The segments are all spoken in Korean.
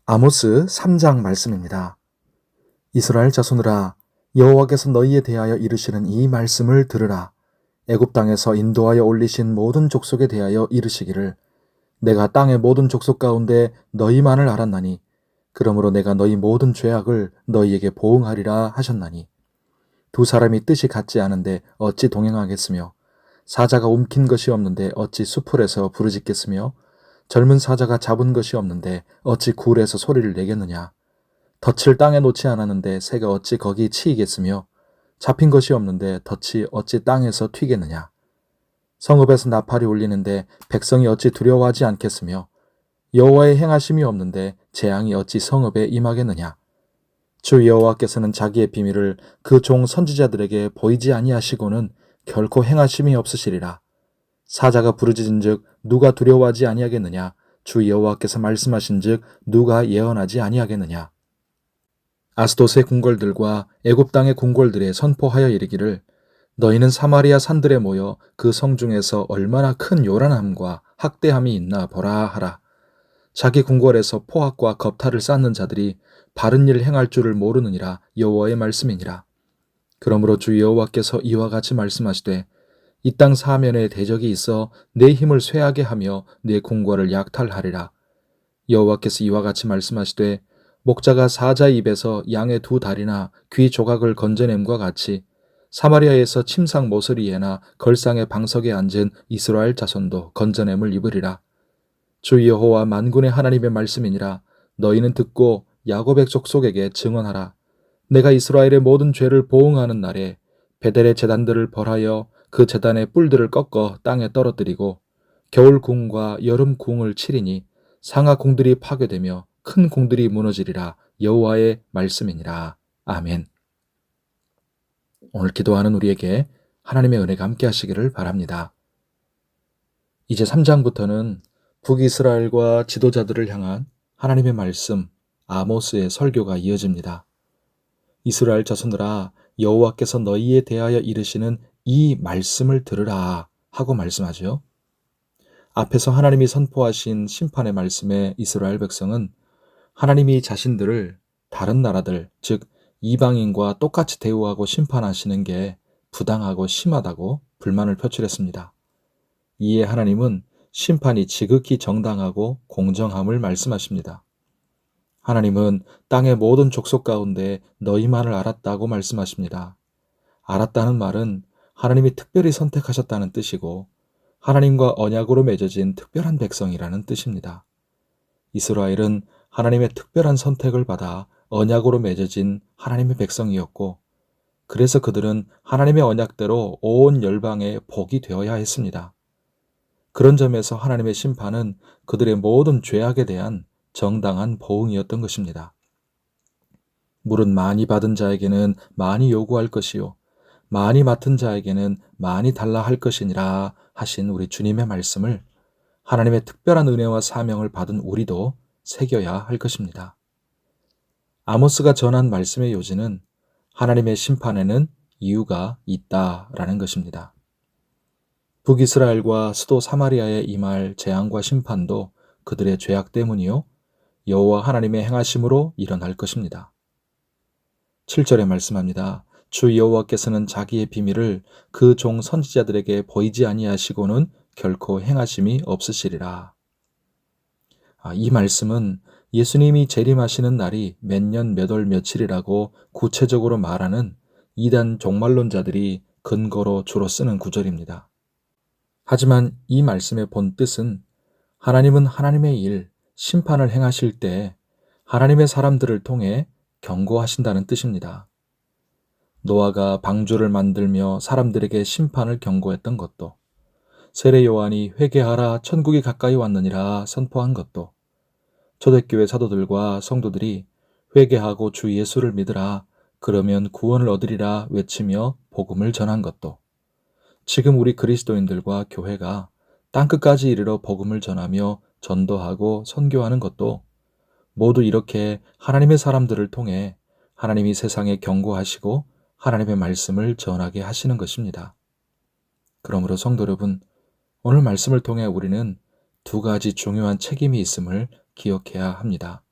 아모스 3장 말씀입니다. 이스라엘 자손들아, 여호와께서 너희에 대하여 이르시는 이 말씀을 들으라. 애굽 땅에서 인도하여 올리신 모든 족속에 대하여 이르시기를, 내가 땅의 모든 족속 가운데 너희만을 알았나니, 그러므로 내가 너희 모든 죄악을 너희에게 보응하리라 하셨나니, 두 사람이 뜻이 같지 않은데 어찌 동행하겠으며, 사자가 움킨 것이 없는데 어찌 수풀에서 부르짖겠으며, 젊은 사자가 잡은 것이 없는데 어찌 굴에서 소리를 내겠느냐. 덫을 땅에 놓지 않았는데 새가 어찌 거기 치이겠으며, 잡힌 것이 없는데 덫이 어찌 땅에서 튀겠느냐. 성읍에서 나팔이 울리는데 백성이 어찌 두려워하지 않겠으며, 여호와의 행하심이 없는데 재앙이 어찌 성읍에 임하겠느냐. 주 여호와께서는 자기의 비밀을 그 종 선지자들에게 보이지 아니하시고는 결코 행하심이 없으시리라. 사자가 부르짖은즉 누가 두려워하지 아니하겠느냐. 주 여호와께서 말씀하신즉 누가 예언하지 아니하겠느냐. 아스돗의 궁궐들과 애굽 땅의 궁궐들에 선포하여 이르기를, 너희는 사마리아 산들에 모여 그 성중에서 얼마나 큰 요란함과 학대함이 있나 보라 하라. 자기 궁궐에서 포악과 겁탈을 쌓는 자들이 바른 일 행할 줄을 모르느니라. 여호와의 말씀이니라. 그러므로 주 여호와께서 이와 같이 말씀하시되, 이 땅 사면에 대적이 있어 내 힘을 쇠하게 하며 내 궁궐을 약탈하리라. 여호와께서 이와 같이 말씀하시되, 목자가 사자의 입에서 양의 두 다리나 귀 조각을 건져냄과 같이 사마리아에서 침상 모서리에나 걸상의 방석에 앉은 이스라엘 자손도 건져냄을 입으리라. 주 여호와 만군의 하나님의 말씀이니라. 너희는 듣고 야곱의 족속에게 증언하라. 내가 이스라엘의 모든 죄를 보응하는 날에 베델의 제단들을 벌하여 그 제단의 뿔들을 꺾어 땅에 떨어뜨리고 겨울 궁과 여름 궁을 치리니 상하 궁들이 파괴되며 큰 궁들이 무너지리라. 여호와의 말씀이니라. 아멘. 오늘 기도하는 우리에게 하나님의 은혜가 함께 하시기를 바랍니다. 이제 3장부터는 북이스라엘과 지도자들을 향한 하나님의 말씀, 아모스의 설교가 이어집니다. 이스라엘 자손들아, 여호와께서 너희에 대하여 이르시는 이 말씀을 들으라 하고 말씀하죠. 앞에서 하나님이 선포하신 심판의 말씀에 이스라엘 백성은 하나님이 자신들을 다른 나라들, 즉 이방인과 똑같이 대우하고 심판하시는 게 부당하고 심하다고 불만을 표출했습니다. 이에 하나님은 심판이 지극히 정당하고 공정함을 말씀하십니다. 하나님은 땅의 모든 족속 가운데 너희만을 알았다고 말씀하십니다. 알았다는 말은 하나님이 특별히 선택하셨다는 뜻이고, 하나님과 언약으로 맺어진 특별한 백성이라는 뜻입니다. 이스라엘은 하나님의 특별한 선택을 받아 언약으로 맺어진 하나님의 백성이었고, 그래서 그들은 하나님의 언약대로 온 열방의 복이 되어야 했습니다. 그런 점에서 하나님의 심판은 그들의 모든 죄악에 대한 정당한 보응이었던 것입니다. 물은 많이 받은 자에게는 많이 요구할 것이요, 많이 맡은 자에게는 많이 달라 할 것이니라 하신 우리 주님의 말씀을 하나님의 특별한 은혜와 사명을 받은 우리도 새겨야 할 것입니다. 아모스가 전한 말씀의 요지는 하나님의 심판에는 이유가 있다라는 것입니다. 북이스라엘과 수도 사마리아에 임할 재앙과 심판도 그들의 죄악 때문이요, 여호와 하나님의 행하심으로 일어날 것입니다. 7절에 말씀합니다. 주 여호와께서는 자기의 비밀을 그 종 선지자들에게 보이지 아니하시고는 결코 행하심이 없으시리라. 이 말씀은 예수님이 재림하시는 날이 몇 년 몇 월 며칠이라고 구체적으로 말하는 이단 종말론자들이 근거로 주로 쓰는 구절입니다. 하지만 이 말씀의 본 뜻은 하나님은 하나님의 일, 심판을 행하실 때 하나님의 사람들을 통해 경고하신다는 뜻입니다. 노아가 방주를 만들며 사람들에게 심판을 경고했던 것도, 세례 요한이 회개하라 천국이 가까이 왔느니라 선포한 것도, 초대교회 사도들과 성도들이 회개하고 주 예수를 믿으라 그러면 구원을 얻으리라 외치며 복음을 전한 것도, 지금 우리 그리스도인들과 교회가 땅끝까지 이르러 복음을 전하며 전도하고 선교하는 것도 모두 이렇게 하나님의 사람들을 통해 하나님이 세상에 경고하시고 하나님의 말씀을 전하게 하시는 것입니다. 그러므로 성도 여러분, 오늘 말씀을 통해 우리는 두 가지 중요한 책임이 있음을 기억해야 합니다.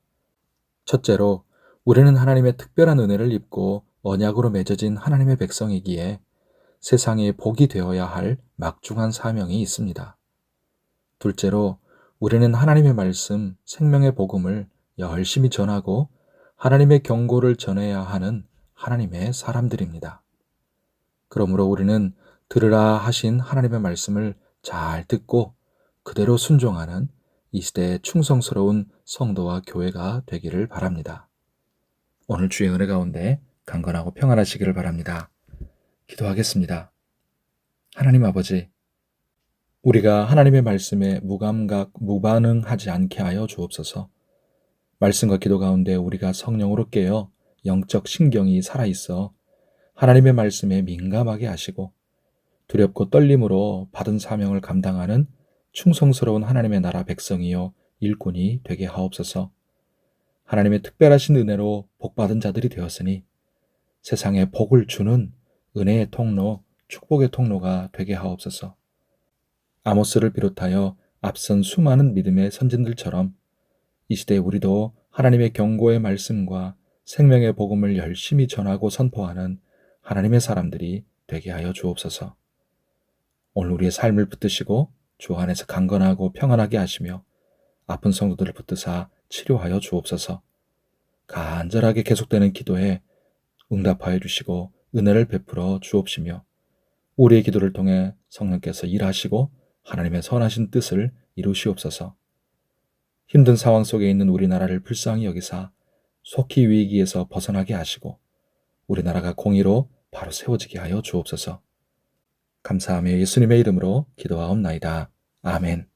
첫째로, 우리는 하나님의 특별한 은혜를 입고 언약으로 맺어진 하나님의 백성이기에 세상에 복이 되어야 할 막중한 사명이 있습니다. 둘째로, 우리는 하나님의 말씀, 생명의 복음을 열심히 전하고 하나님의 경고를 전해야 하는 하나님의 사람들입니다. 그러므로 우리는 들으라 하신 하나님의 말씀을 잘 듣고 그대로 순종하는 이 시대의 충성스러운 성도와 교회가 되기를 바랍니다. 오늘 주의 은혜 가운데 강건하고 평안하시기를 바랍니다. 기도하겠습니다. 하나님 아버지, 우리가 하나님의 말씀에 무감각, 무반응하지 않게 하여 주옵소서. 말씀과 기도 가운데 우리가 성령으로 깨어 영적 신경이 살아있어 하나님의 말씀에 민감하게 하시고 두렵고 떨림으로 받은 사명을 감당하는 충성스러운 하나님의 나라 백성이요 일꾼이 되게 하옵소서. 하나님의 특별하신 은혜로 복받은 자들이 되었으니 세상에 복을 주는 은혜의 통로, 축복의 통로가 되게 하옵소서. 아모스를 비롯하여 앞선 수많은 믿음의 선진들처럼 이 시대에 우리도 하나님의 경고의 말씀과 생명의 복음을 열심히 전하고 선포하는 하나님의 사람들이 되게 하여 주옵소서. 오늘 우리의 삶을 붙드시고 주 안에서 강건하고 평안하게 하시며 아픈 성도들을 붙드사 치료하여 주옵소서. 간절하게 계속되는 기도에 응답하여 주시고 은혜를 베풀어 주옵시며 우리의 기도를 통해 성령께서 일하시고 하나님의 선하신 뜻을 이루시옵소서. 힘든 상황 속에 있는 우리나라를 불쌍히 여기사 속히 위기에서 벗어나게 하시고 우리나라가 공의로 바로 세워지게 하여 주옵소서. 감사하며 예수님의 이름으로 기도하옵나이다. 아멘.